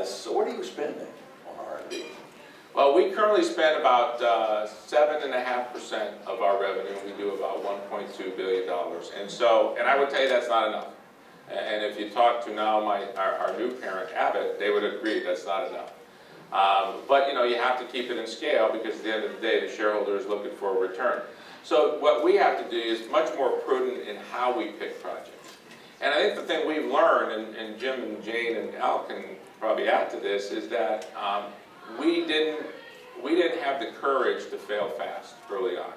So what are you spending on R&D? Well, we currently spend about 7.5% of our revenue. We do about $1.2 billion. And I would tell you that's not enough. And if you talk to now our new parent, Abbott, they would agree that's not enough. But you know, you have to keep it in scale because at the end of the day, the shareholder is looking for a return. So what we have to do is much more prudent in how we pick projects. And I think the thing we've learned, and Jim and Jane and Al can probably add to this, is that we didn't have the courage to fail fast early on.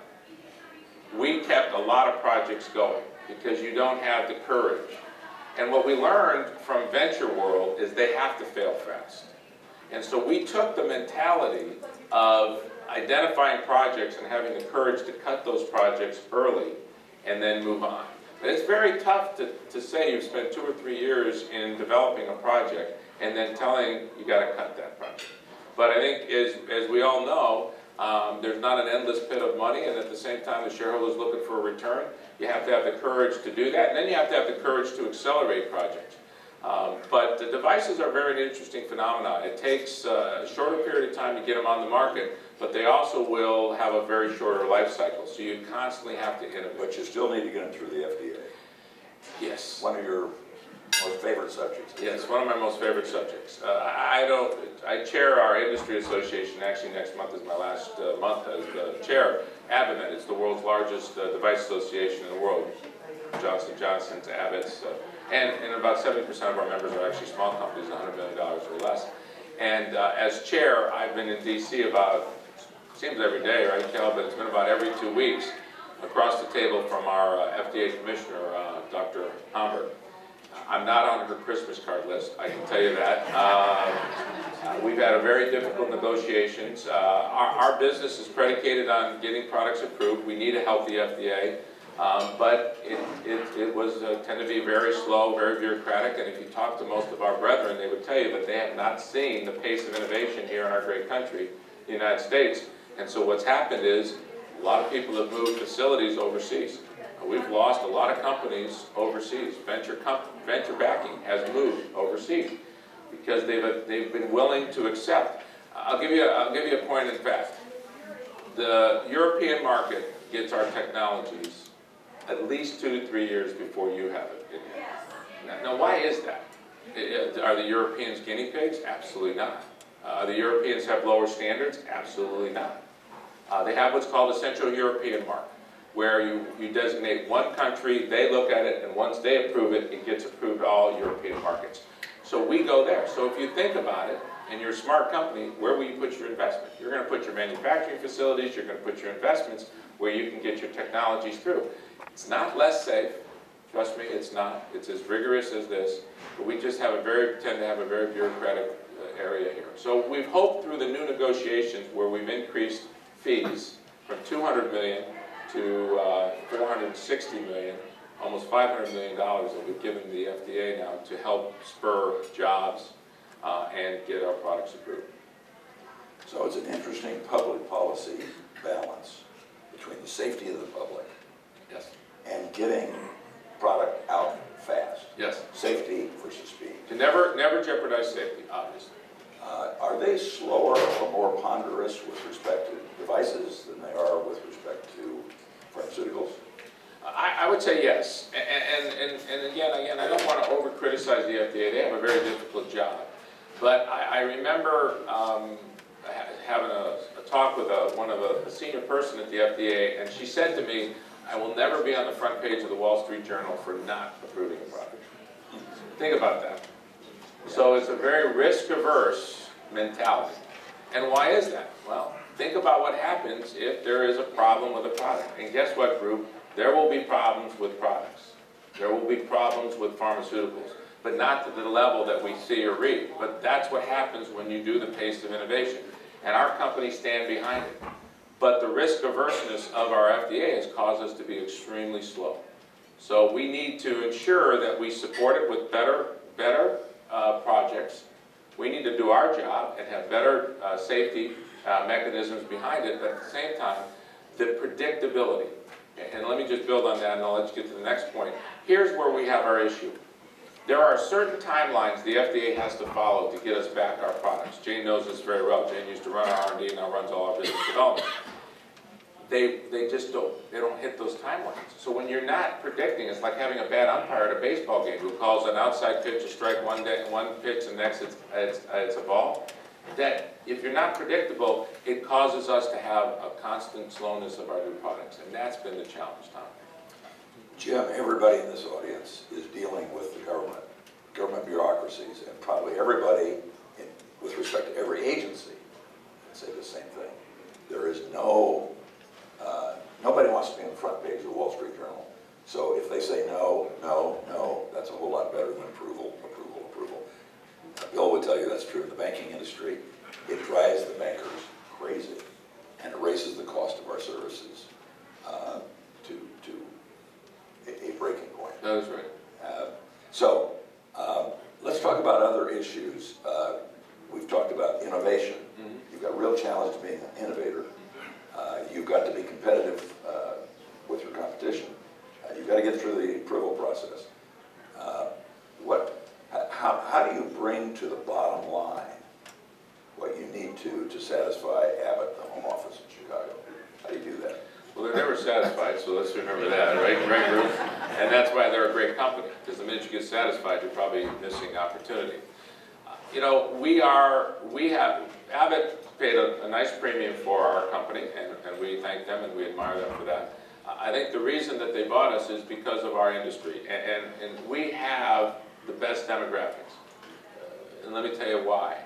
We kept a lot of projects going because you don't have the courage. And what we learned from venture world is they have to fail fast. And so we took the mentality of identifying projects and having the courage to cut those projects early and then move on. But it's very tough to say you've spent 2 or 3 years in developing a project and then telling you got to cut that project. But I think as we all know, there's not an endless pit of money, and at the same time the shareholder's looking for a return. You have to have the courage to do that, and then you have to have the courage to accelerate projects. But the devices are very interesting phenomena. It takes a shorter period of time to get them on the market, but they also will have a very shorter life cycle. So you constantly have to innovate. But you still need to get them through the FDA. Yes. One of your most favorite subjects. Yes, one of my most favorite subjects. I chair our industry association. Actually, next month is my last month as the chair. AbbVie, it's the world's largest device association in the world. Johnson & Johnson's, Abbott's, and about 70% of our members are actually small companies, $100 million or less. And as chair, I've been in D.C. about, seems every day, right, Cal? But it's been about every 2 weeks across the table from our FDA commissioner, Dr. Homburg. I'm not on her Christmas card list, I can tell you that. We've had a very difficult negotiations. Our business is predicated on getting products approved. We need a healthy FDA, but it was tended to be very slow, very bureaucratic, and if you talk to most of our brethren, they would tell you that they have not seen the pace of innovation here in our great country, the United States. And so what's happened is a lot of people have moved facilities overseas. We've lost a lot of companies overseas. Venture backing has moved overseas because they've been willing to accept. I'll give you a point in fact. The European market gets our technologies at least 2 to 3 years before you have it in here. Now why is that? Are the Europeans guinea pigs? Absolutely not. The Europeans have lower standards? Absolutely not. They have what's called a Central European mark, where you designate one country, they look at it, and once they approve it, it gets approved to all European markets. So we go there. So if you think about it, and you're a smart company, where will you put your investment? You're going to put your manufacturing facilities, you're going to put your investments where you can get your technologies through. It's not less safe, trust me, it's not. It's as rigorous as this, but we just have tend to have a very bureaucratic area here. So we've hoped through the new negotiations where we've increased fees from $200 million to $460 million, almost $500 million that we've given the FDA now to help spur jobs and get our products approved. So it's an interesting public policy balance between the safety of the public, yes, and getting product out fast. Yes. Safety versus speed. To never jeopardize safety, obviously. Are they slower or more ponderous with respect to devices than they are with respect to pharmaceuticals? I would say yes. And again, I don't want to over-criticize the FDA. They have a very difficult job. But I remember having a talk with a senior person at the FDA, and she said to me, I will never be on the front page of the Wall Street Journal for not approving a product. Think about that. So it's a very risk-averse mentality. And why is that? Well, think about what happens if there is a problem with a product. And guess what, group? There will be problems with products. There will be problems with pharmaceuticals, but not to the level that we see or read. But that's what happens when you do the pace of innovation. And our companies stand behind it. But the risk averseness of our FDA has caused us to be extremely slow. So we need to ensure that we support it with better projects. We need to do our job and have better safety mechanisms behind it, but at the same time, the predictability. And let me just build on that, and I'll let you get to the next point. Here's where we have our issue. There are certain timelines the FDA has to follow to get us back our products. Jane knows this very well. Jane used to run our R&D and now runs all our business development. They just don't hit those timelines. So when you're not predicting, it's like having a bad umpire at a baseball game who calls an outside pitch a strike one pitch and next it's a ball. That if you're not predictable, it causes us to have a constant slowness of our new products, and that's been the challenge, Tom. Jim, everybody in this audience is dealing with the government bureaucracies, and probably everybody, with respect to every agency, would say the same thing. There is nobody wants to be on the front page of the Wall Street Journal. So if they say no, no, no, that's a whole lot better than approval, approval, approval. Bill would tell you that's true in the banking industry. It drives the bankers crazy, and it raises the cost of our services to a breaking point. That is right. Let's talk about other issues. We've talked about innovation. Mm-hmm. You've got a real challenge to being an innovator. You've got to be competitive with your competition. You've got to get through the approval process. How do you bring to the bottom line what you need to satisfy Abbott, the home office in Chicago? How do you do that? Well, they're never satisfied, so let's remember that, right, group? And that's why they're a great company, because the minute you get satisfied, you're probably missing opportunity. You know, Abbott paid a nice premium for our company, and we thank them and we admire them for that. I think the reason that they bought us is because of our industry, and we have the best demographics. And let me tell you why.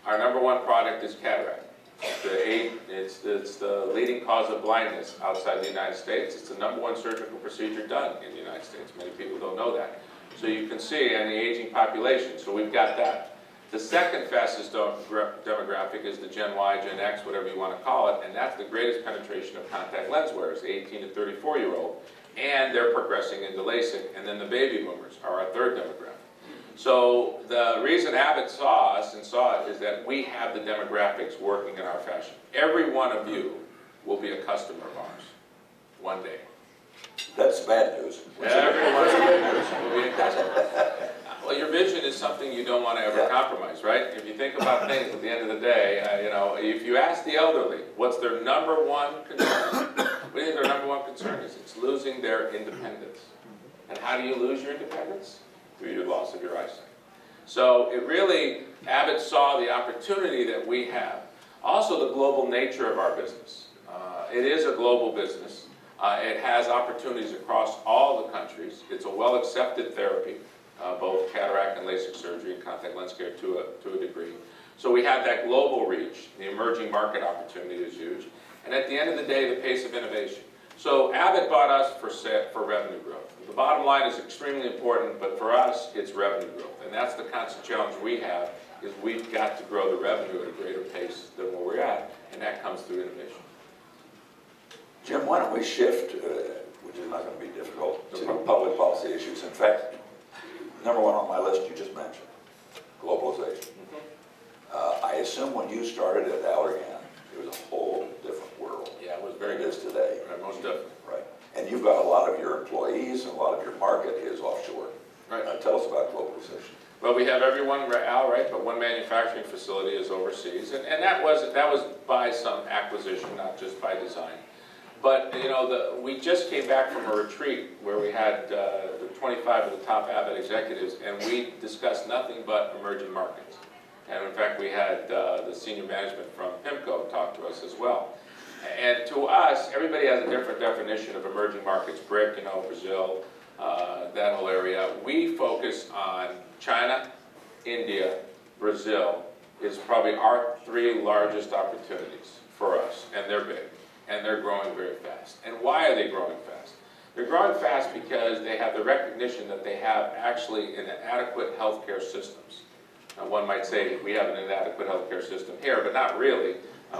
Our #1 product is cataract. It's the leading cause of blindness outside the United States. It's the #1 surgical procedure done in the United States. Many people don't know that. So you can see in the aging population, so we've got that. The second fastest demographic is the Gen Y, Gen X, whatever you want to call it, and that's the greatest penetration of contact lens wearers, 18 to 34-year-old, and they're progressing into LASIK, and then the baby boomers are our third demographic. So the reason Abbott saw us and saw it is that we have the demographics working in our fashion. Every one of you will be a customer of ours one day. That's bad news. Every one of you will be a customer. Well, your vision is something you don't want to ever compromise, right? If you think about things at the end of the day, you know, if you ask the elderly what's their #1 concern, what do you think their #1 concern is? It's losing their independence. And how do you lose your independence? Through your loss of your eyesight. So it really, Abbott saw the opportunity that we have. Also the global nature of our business. It is a global business. It has opportunities across all the countries. It's a well-accepted therapy, both cataract and LASIK surgery and contact lens care to a degree. So we have that global reach. The emerging market opportunity is huge. And at the end of the day, the pace of innovation. So Abbott bought us for revenue growth. The bottom line is extremely important, but for us, it's revenue growth. And that's the constant challenge we have, is we've got to grow the revenue at a greater pace than where we're at, and that comes through innovation. Jim, why don't we shift, which is not going to be difficult, to public policy issues. In fact, #1 on my list you just mentioned, globalization. I assume when you started at Allergan, it was a whole different world. Yeah, it was very good. It is today. Right, most definitely. Right. And you've got a lot of your employees and a lot of your market is offshore. Right. Tell us about globalization. Well, we have everyone, Al, right, but one manufacturing facility is overseas, and that was by some acquisition, not just by design. But you know, we just came back from a retreat where we had the 25 of the top Abbott executives, and we discussed nothing but emerging markets. And in fact, we had the senior management from PIMCO talk to us as well. And to us, everybody has a different definition of emerging markets, BRIC, you know, Brazil, that whole area. We focus on China, India, Brazil is probably our 3 largest opportunities for us, and they're big, and they're growing very fast. And why are they growing fast? They're growing fast because they have the recognition that they have actually inadequate healthcare systems. Now, one might say we have an inadequate healthcare system here, but not really.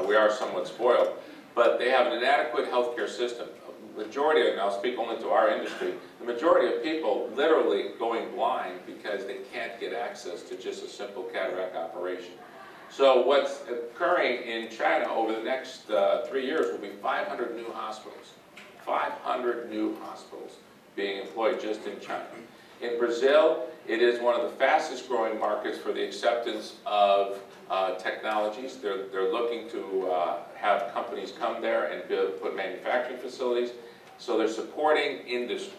We are somewhat spoiled. But they have an inadequate healthcare system. Majority, and I'll speak only to our industry, the majority of people literally going blind because they can't get access to just a simple cataract operation. So what's occurring in China over the next 3 years will be 500 new hospitals. 500 new hospitals being employed just in China. In Brazil, it is one of the fastest growing markets for the acceptance of technologies. They're looking to have companies come there and put manufacturing facilities. So they're supporting industry.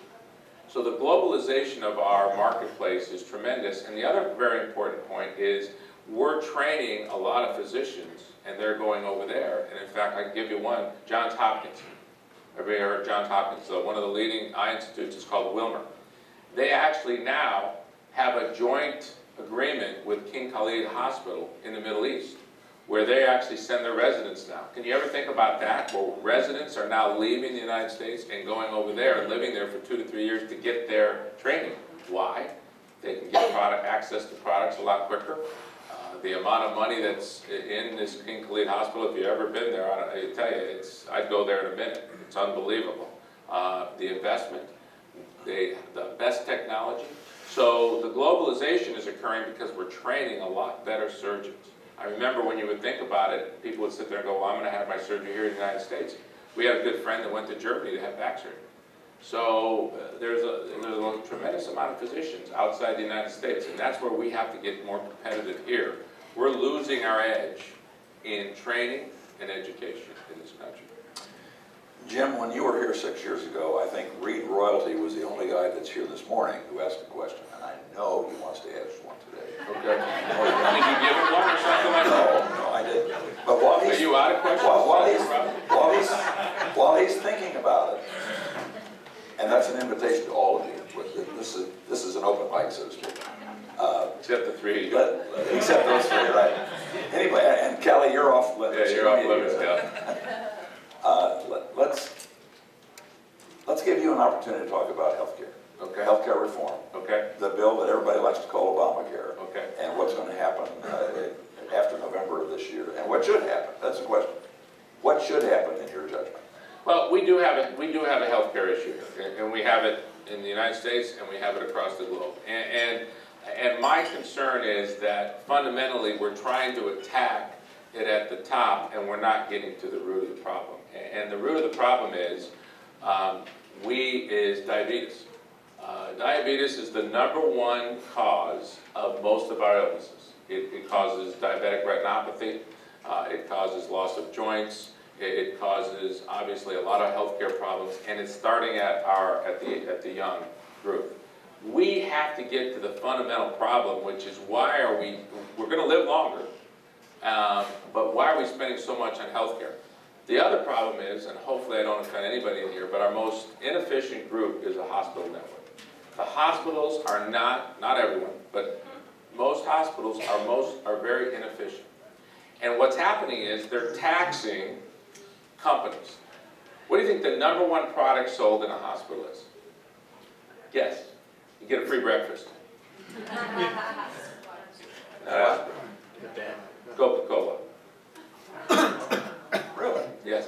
So the globalization of our marketplace is tremendous. And the other very important point is we're training a lot of physicians, and they're going over there. And in fact, I can give you one, Johns Hopkins. Everybody heard of Johns Hopkins? So one of the leading eye institutes is called Wilmer. They actually now have a joint agreement with King Khalid Hospital in the Middle East, where they actually send their residents now. Can you ever think about that? Well, residents are now leaving the United States and going over there and living there for 2 to 3 years to get their training. Why? They can get access to products a lot quicker. The amount of money that's in this King Khalid Hospital, if you've ever been there, I tell you, I'd go there in a minute. It's unbelievable. The investment, the best technology. So the globalization is occurring because we're training a lot better surgeons. I remember when you would think about it, people would sit there and go, well, I'm going to have my surgery here in the United States. We had a good friend that went to Germany to have back surgery. So there's a tremendous amount of physicians outside the United States, and that's where we have to get more competitive here. We're losing our edge in training and education in this country. Jim, when you were here 6 years ago, I think Reed Royalty was the only guy that's here this morning who asked a question, and I know he wants to ask one today. Okay. Did you give him one or something like that? No, I didn't. But while he's, are you out of questions? While he's thinking about it, and that's an invitation to all of you. This is an open mic, so to speak. Except the three. Except those three, right? Anyway, and Kelly, you're off limits. Yeah, you're off limits, Kelly. Let's give you an opportunity to talk about healthcare. Okay. Healthcare reform. Okay. The bill that everybody likes to call Obamacare. Okay. And what's going to happen after November of this year, and what should happen. That's the question. What should happen in your judgment? Well, we do have a healthcare issue here, and we have it in the United States, and we have it across the globe. And my concern is that fundamentally we're trying to attack it at the top, and we're not getting to the root of the problem. And the root of the problem is diabetes. Diabetes is the #1 cause of most of our illnesses. It causes diabetic retinopathy. It causes loss of joints. It causes obviously a lot of healthcare problems, and it's starting at the young group. We have to get to the fundamental problem, which is we're going to live longer, but why are we spending so much on healthcare? The other problem is, and hopefully I don't offend anybody in here, but our most inefficient group is a hospital network. The hospitals are not everyone, but most hospitals are very inefficient. And what's happening is they're taxing companies. What do you think the #1 product sold in a hospital is? Guess. You get a free breakfast. Coca-Cola. Really? Yes.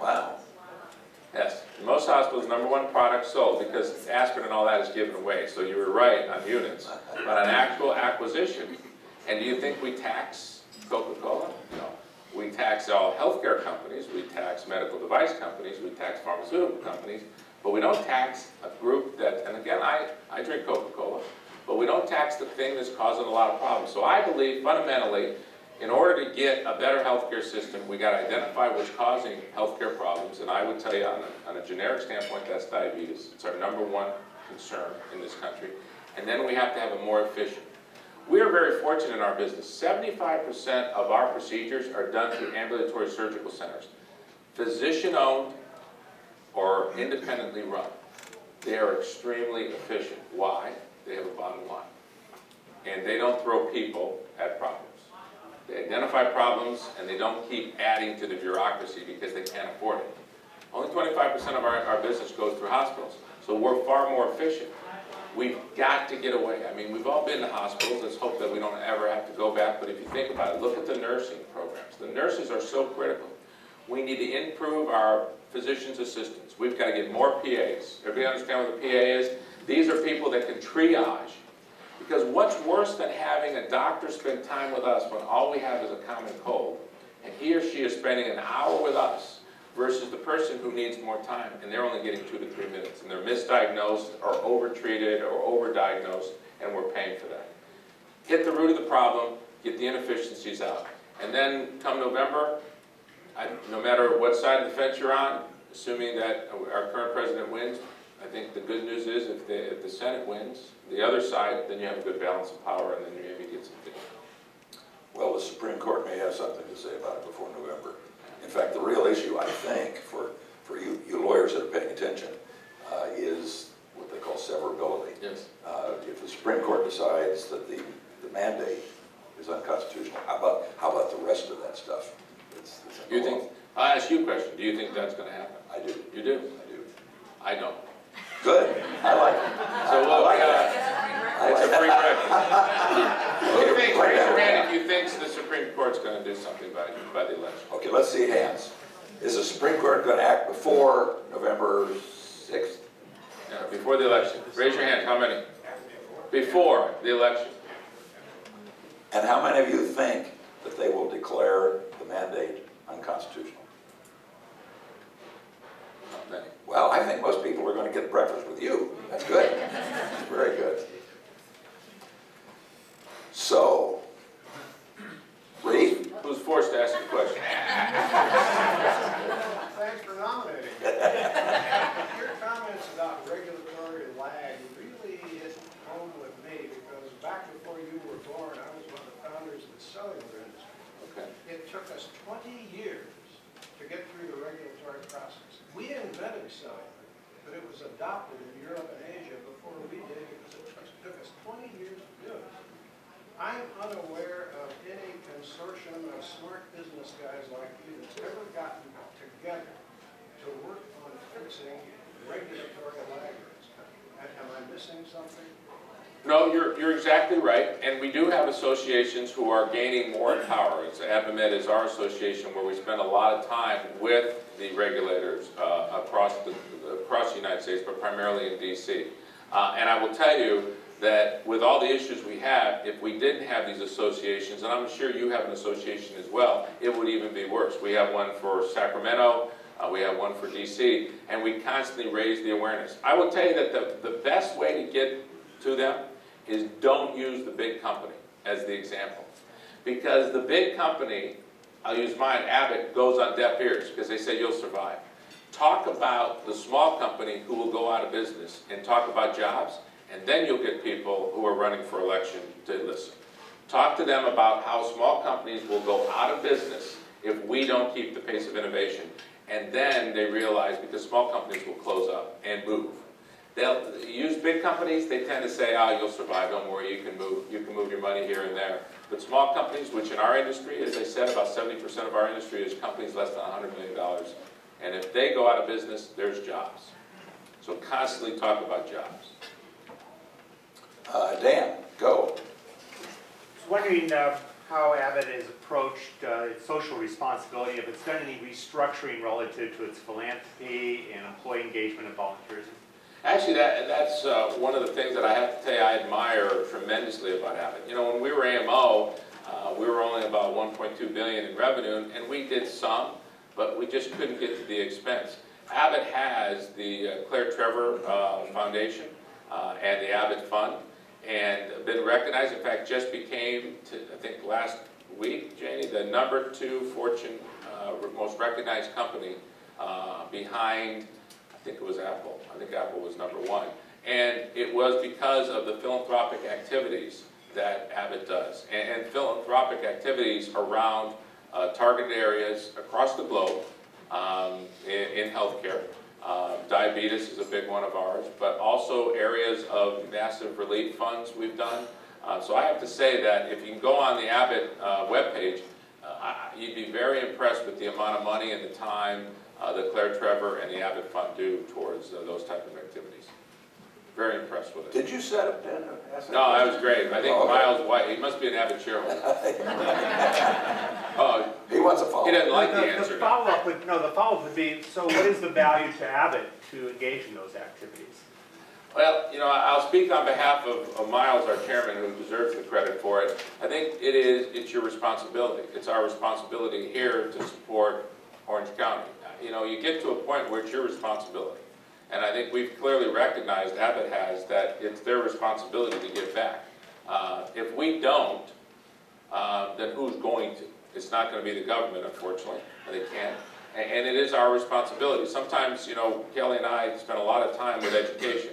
Wow. Yes. In most hospitals, #1 product sold, because aspirin and all that is given away. So you were right on units. But on actual acquisition, and do you think we tax Coca-Cola? No. We tax all healthcare companies, we tax medical device companies, we tax pharmaceutical companies, but we don't tax a group that, and again, I drink Coca-Cola, but we don't tax the thing that's causing a lot of problems. So I believe fundamentally, in order to get a better healthcare system, we got to identify what's causing healthcare problems, and I would tell you on a generic standpoint, that's diabetes. It's our #1 concern in this country. And then we have to have a more efficient. We are very fortunate in our business. 75% of our procedures are done through ambulatory surgical centers, physician-owned or independently run. They are extremely efficient. Why? They have a bottom line. And they don't throw people at problems. They identify problems, and they don't keep adding to the bureaucracy because they can't afford it. Only 25% of our business goes through hospitals, so we're far more efficient. We've got to get away. I mean, we've all been to hospitals. Let's hope that we don't ever have to go back. But if you think about it, look at the nursing programs. The nurses are so critical. We need to improve our physician's assistants. We've got to get more PAs. Everybody understand what the PA is? These are people that can triage. Because what's worse than having a doctor spend time with us when all we have is a common cold, and he or she is spending an hour with us versus the person who needs more time, and they're only getting 2 to 3 minutes, and they're misdiagnosed or overtreated or overdiagnosed, and we're paying for that. Hit the root of the problem, get the inefficiencies out. And then come November, no matter what side of the fence you're on, assuming that our current president wins, I think the good news is if the Senate wins, the other side, then you have a good balance of power, and then you maybe get some things. Well, the Supreme Court may have something to say about it before November. In fact, the real issue, I think, for you lawyers that are paying attention, is what they call severability. Yes. If the Supreme Court decides that the mandate is unconstitutional, how about the rest of that stuff? You think? I'll ask you a question. Do you think that's going to happen? I do. You do? I do. I don't. Good. I like it. So look, it's a free record. Raise your hand if you think the Supreme Court's going to do something by the election. Okay, let's see hands. Is the Supreme Court going to act before November 6th? Yeah, before the election. Raise your hand. How many? Before the election. And how many of you think that they will declare the mandate unconstitutional? Not many. Well, I think most people are going to get breakfast with you. That's good. That's very good. So, Reeve? Who's forced to ask a question? Thanks for nominating me. Your comments about regulatory lag really hit home with me because back before you were born, I was one of the founders of the cellular industry. Okay. It took us 20 years to get through the regulatory process. We invented cellular, but it was adopted in Europe and Asia before we did because it took us 20 years to do it. I'm unaware of any consortium of smart business guys like you that's ever gotten together to work on fixing regulatory lag in this country. Am I missing something? No, you're exactly right, and we do have associations who are gaining more in power. AdvaMed is our association where we spend a lot of time with the regulators across the United States, but primarily in D.C. And I will tell you that with all the issues we have, if we didn't have these associations, and I'm sure you have an association as well, it would even be worse. We have one for Sacramento, we have one for D.C., and we constantly raise the awareness. I will tell you that the best way to get to them is don't use the big company as the example. Because the big company, I'll use mine, Abbott, goes on deaf ears because they say you'll survive. Talk about the small company who will go out of business and talk about jobs, and then you'll get people who are running for election to listen. Talk to them about how small companies will go out of business if we don't keep the pace of innovation. And then they realize, because small companies will close up and move. They'll use big companies, they tend to say, oh, you'll survive, don't worry, you can move your money here and there. But small companies, which in our industry, as I said, about 70% of our industry is companies less than $100 million. And if they go out of business, there's jobs. So constantly talk about jobs. Dan, go. I was wondering how Abbott has approached its social responsibility, if it's done any restructuring relative to its philanthropy and employee engagement and volunteerism. Actually, that's one of the things that I have to tell you I admire tremendously about Abbott. You know, when we were AMO, we were only about $1.2 billion in revenue, and we did some, but we just couldn't get to the expense. Abbott has the Claire Trevor Foundation and the Abbott Fund, and been recognized. In fact, just became, I think last week, Janie, the #2 Fortune most recognized company behind, I think it was Apple. I think Apple was #1. And it was because of the philanthropic activities that Abbott does. And philanthropic activities around targeted areas across the globe in healthcare. Diabetes is a big one of ours, but also areas of massive relief funds we've done. So I have to say that if you can go on the Abbott webpage, you'd be very impressed with the amount of money and the time that Claire Trevor and the Abbott Fund do towards those type of activities. Very impressed with it. Did you set up Dan? No, that was great. I think okay. Miles White, he must be an Abbott shareholder. He wants a follow-up. He doesn't like the answer. The follow-up would be, so what is the value to Abbott to engage in those activities? Well, you know, I'll speak on behalf of Miles, our chairman, who deserves the credit for it. I think it's your responsibility. It's our responsibility here to support Orange County. you know, you get to a point where it's your responsibility. And I think we've clearly recognized, Abbott has, that it's their responsibility to give back. If we don't, then who's going to? It's not going to be the government, unfortunately. They can't. And it is our responsibility. Sometimes, you know, Kelly and I spend a lot of time with education,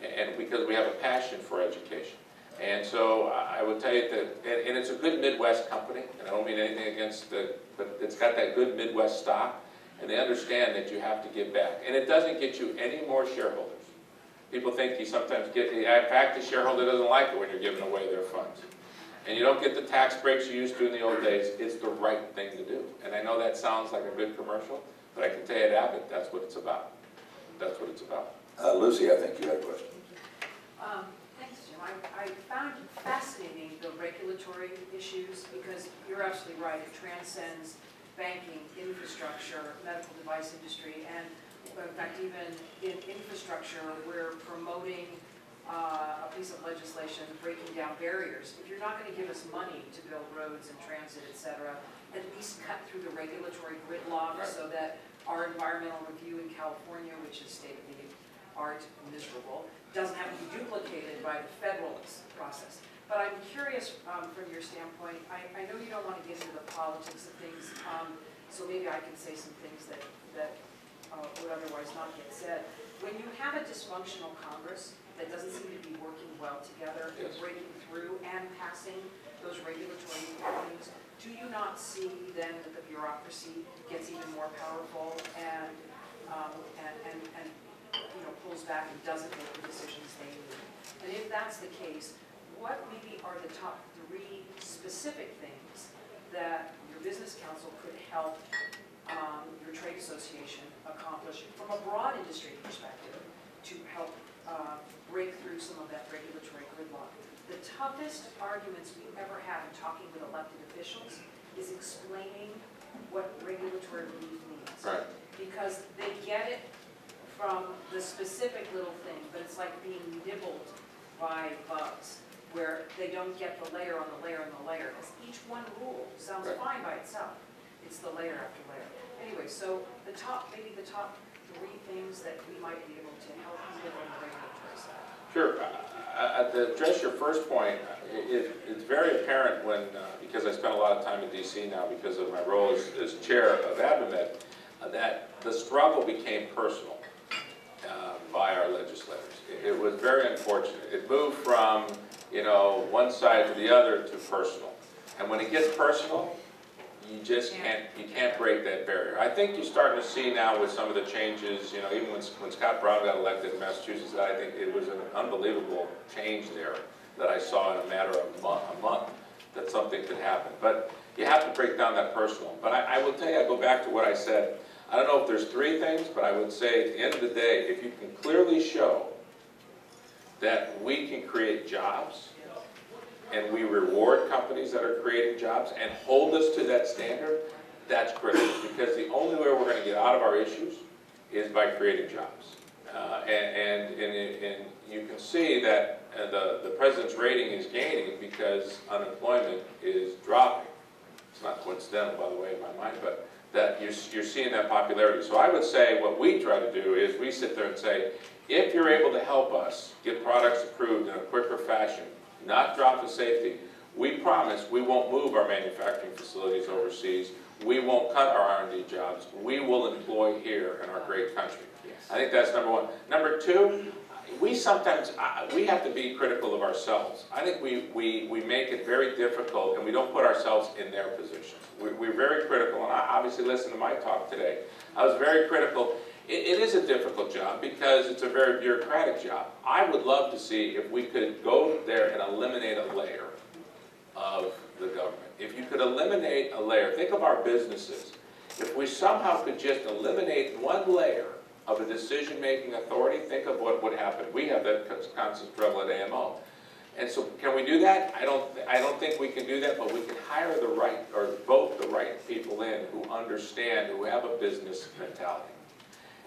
and because we have a passion for education. And so I would tell you that, and it's a good Midwest company, and I don't mean anything against but it's got that good Midwest stock, and they understand that you have to give back. And it doesn't get you any more shareholders. People think you sometimes get, in fact, the shareholder doesn't like it when you're giving away their funds. And you don't get the tax breaks you used to in the old days. It's the right thing to do. And I know that sounds like a good commercial, but I can tell you at Abbott, that's what it's about. That's what it's about. Lucy, I think you had a question. Thanks, Jim. I found fascinating the regulatory issues because you're absolutely right. It transcends banking, infrastructure, medical device industry, and in fact, even in infrastructure, we're promoting a piece of legislation breaking down barriers. If you're not going to give us money to build roads and transit, et cetera, at least cut through the regulatory gridlock so that our environmental review in California, which is state-of-the-art miserable, doesn't have to be duplicated by the federal process. But I'm curious from your standpoint, I know you don't want to get into the politics of things, so maybe I can say some things that would otherwise not get said. When you have a dysfunctional Congress that doesn't seem to be working well together, Yes. breaking through and passing those regulatory things, do you not see then that the bureaucracy gets even more powerful and you know, pulls back and doesn't make the decisions they need? And if that's the case, what maybe are the top 3 specific things that your business council could help your trade association accomplish from a broad industry perspective to help break through some of that regulatory gridlock? The toughest arguments we ever have in talking with elected officials is explaining what regulatory relief means. Right. Because they get it from the specific little thing, but it's like being nibbled by bugs, where they don't get the layer on the layer on the layer, because each one rule sounds Right. fine by itself. It's the layer after layer. Anyway, so maybe the top 3 things that we might be able to help you with on the regulatory side. Sure. To address your first point, it's very apparent when, because I spent a lot of time in DC now because of my role as chair of ABMED, that the struggle became personal by our legislators. It was very unfortunate. It moved from, you know, one side to the other to personal. And when it gets personal, you just can't break that barrier. I think you're starting to see now with some of the changes, you know, even when Scott Brown got elected in Massachusetts, I think it was an unbelievable change there that I saw in a matter of a month that something could happen. But you have to break down that personal. But I will tell you, I go back to what I said. I don't know if there's 3 things, but I would say at the end of the day, if you can clearly show that we can create jobs, and we reward companies that are creating jobs and hold us to that standard, that's critical. Because the only way we're going to get out of our issues is by creating jobs. And you can see that the president's rating is gaining because unemployment is dropping. It's not coincidental, by the way, in my mind, but that you're seeing that popularity. So I would say what we try to do is we sit there and say, if you're able to help us get products approved in a quicker fashion, not drop the safety, we promise we won't move our manufacturing facilities overseas. We won't cut our R&D jobs. We will employ here in our great country. I think that's number 1. Number 2, we sometimes, we have to be critical of ourselves. I think we make it very difficult and we don't put ourselves in their position. We're very critical, and I obviously listened to my talk today. I was very critical. It is a difficult job because it's a very bureaucratic job. I would love to see if we could go there and eliminate a layer of the government. If you could eliminate a layer, think of our businesses. If we somehow could just eliminate one layer of a decision-making authority, think of what would happen. We have that constant struggle at AMO. And so can we do that? I don't think we can do that, but we can hire the right, or vote the right people in who understand, who have a business mentality.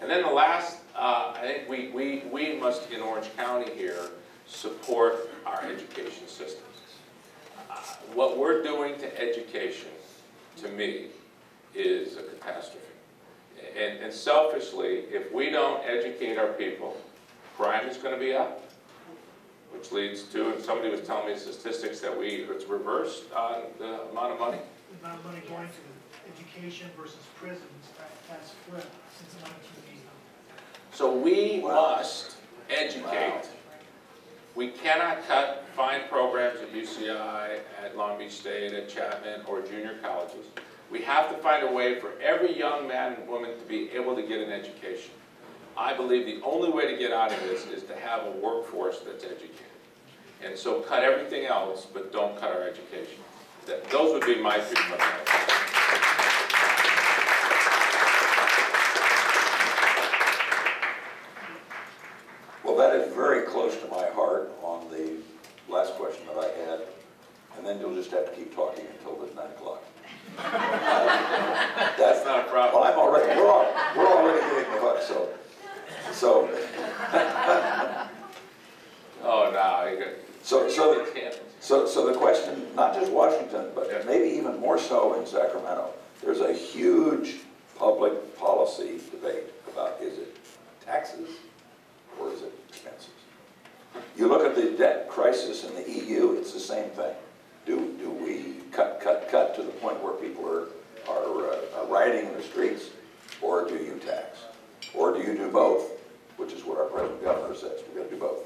And then the last, I think we must, in Orange County here, support our education systems. What we're doing to education, to me, is a catastrophe. And selfishly, if we don't educate our people, crime is going to be up, which leads to, and somebody was telling me statistics that it's reversed on the amount of money. The amount of money going to education versus prisons, that's flipped since the 1980s. So we must educate. We cannot cut fine programs at UCI, at Long Beach State, at Chapman, or junior colleges. We have to find a way for every young man and woman to be able to get an education. I believe the only way to get out of this is to have a workforce that's educated. And so cut everything else, but don't cut our education. Those would be my 3 fundamentals. Well, that is very close to my heart on the last question that I had, and then you'll just have to keep talking until the 9 o'clock. That's not a problem. Well, we're already doing the hook, so. Oh, no, you got. So the question, not just Washington, but maybe even more so in Sacramento, there's a huge public policy debate about, is it taxes or is it expenses? You look at the debt crisis in the EU, it's the same thing. Do we cut to the point where people are rioting in the streets, or do you tax? Or do you do both, which is what our present governor says, we're going to do both.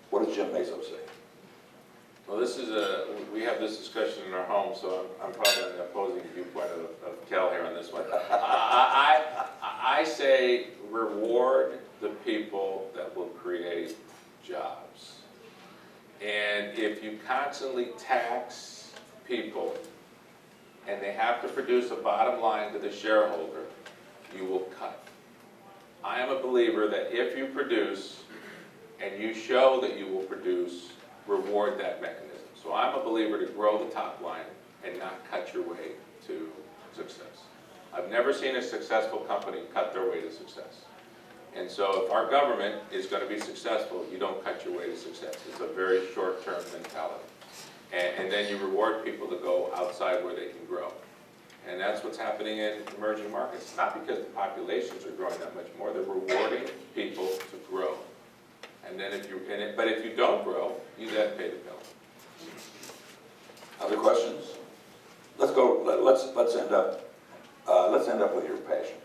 What does Jim Mazzo say? Well, we have this discussion in our home, so I'm probably on the opposing viewpoint of Cal here on this one. I say reward the people that will create jobs. And if you constantly tax people and they have to produce a bottom line to the shareholder, you will cut. I am a believer that if you produce and you show that you will produce, reward that mechanism. So I'm a believer to grow the top line and not cut your way to success. I've never seen a successful company cut their way to success. And so if our government is going to be successful, you don't cut your way to success. It's a very short-term mentality. And then you reward people to go outside where they can grow. And that's what's happening in emerging markets. It's not because the populations are growing that much more. They're rewarding people to grow. And then but if you don't grow, you then pay the bill. Other questions? Let's go. Let's end up. Let's end up with your passion.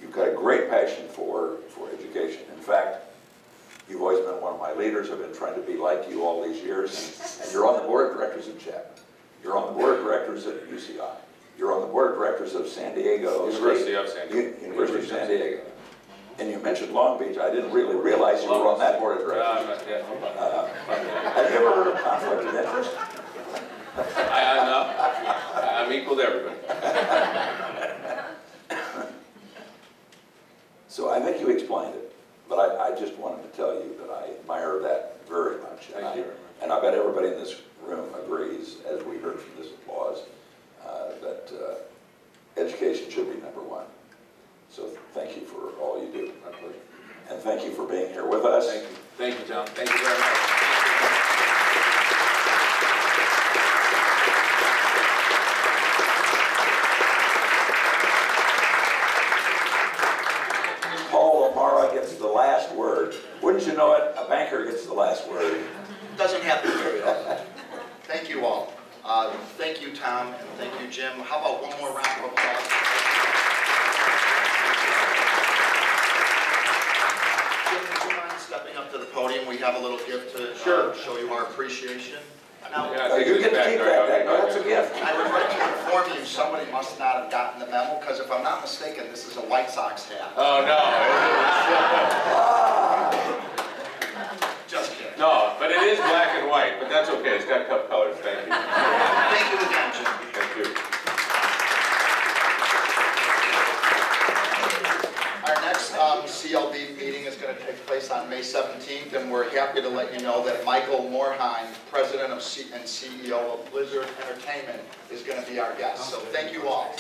You've got a great passion for education. In fact, you've always been one of my leaders. I've been trying to be like you all these years. And you're on the board of directors of Chapman. You're on the board of directors at UCI. You're on the board of directors of San Diego University of San Diego. University of San Diego. And you mentioned Long Beach. I didn't really realize you were on that board of directors. Have you ever heard of conflict of interest? I'm equal to everybody. So I think you explained it, but I just wanted to tell you that I admire that very much. Thank you. And I bet everybody in this room agrees, as we heard from this applause, that education should be number one. So thank you for all you do. My pleasure. And thank you for being here with us. Thank you. Thank you, John. Thank you very much. Paul O'Mara gets the last word. Wouldn't you know it? A banker gets the last word. Doesn't happen very often. Thank you all. Thank you, Tom, and thank you, Jim. How about one more round of applause? Jim, would you mind stepping up to the podium? We have a little gift to show you our appreciation. Now, You get to keep that. That's a gift. I would like to inform you, somebody must not have gotten the memo, because if I'm not mistaken, this is a White Sox hat. Oh, no. Just kidding. No, but it is black and white, but that's okay. It's got cup colors. Thank you. Thank you again, Jim. Thank you. Our next CLB meeting is going to take place on May 17th, and we're happy to let you know that Michael Morheim, President and CEO of Blizzard Entertainment, is going to be our guest. So thank you all.